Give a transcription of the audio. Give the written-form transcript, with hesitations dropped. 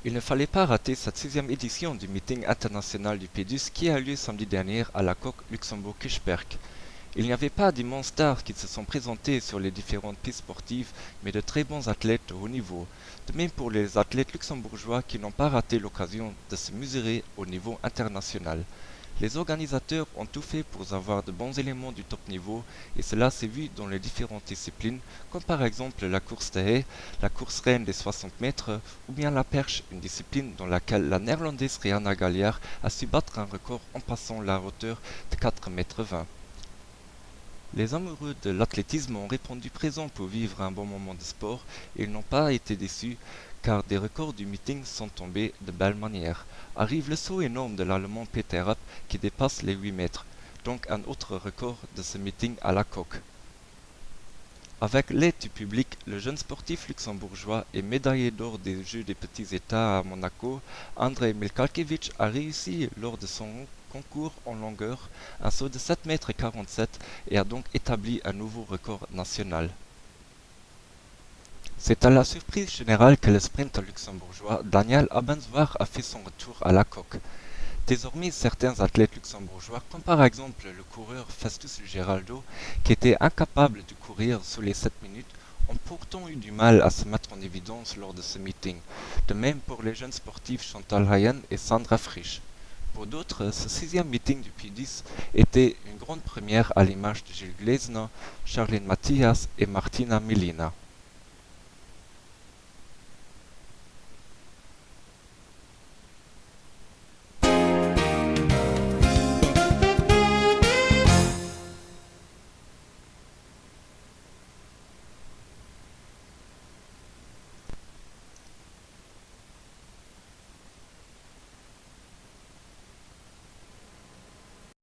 Il ne fallait pas rater cette sixième édition du meeting international du PEDUS qui a lieu samedi dernier à la coque Luxembourg-Kirchberg. Il n'y avait pas d'immenses stars qui se sont présentés sur les différentes pistes sportives, mais de très bons athlètes de haut niveau. De même pour les athlètes luxembourgeois qui n'ont pas raté l'occasion de se mesurer au niveau international. Les organisateurs ont tout fait pour avoir de bons éléments du top niveau et cela s'est vu dans les différentes disciplines comme par exemple la course de haies, la course reine des 60 mètres ou bien la perche, une discipline dans laquelle la néerlandaise Rihanna Galliard a su battre un record en passant la hauteur de 4,20 mètres. Les amoureux de l'athlétisme ont répondu présents pour vivre un bon moment de sport et ils n'ont pas été déçus car des records du meeting sont tombés de belle manière. Arrive le saut énorme de l'Allemand Peter Rapp qui dépasse les 8 mètres, donc un autre record de ce meeting à la coque. Avec l'aide du public, le jeune sportif luxembourgeois et médaillé d'or des Jeux des Petits États à Monaco, Andrei Milkalkevich a réussi lors de son concours en longueur un saut de 7,47 m et a donc établi un nouveau record national. C'est à la surprise générale que le sprinter luxembourgeois Daniel Abendswar a fait son retour à la coque. Désormais, certains athlètes luxembourgeois, comme par exemple le coureur Festus Geraldo, qui était incapable de courir sous les 7 minutes, ont pourtant eu du mal à se mettre en évidence lors de ce meeting. De même pour les jeunes sportifs Chantal Ryan et Sandra Frisch. Pour d'autres, ce sixième meeting du P10 était une grande première à l'image de Gilles Glesner, Charlene Matthias et Martina Milina.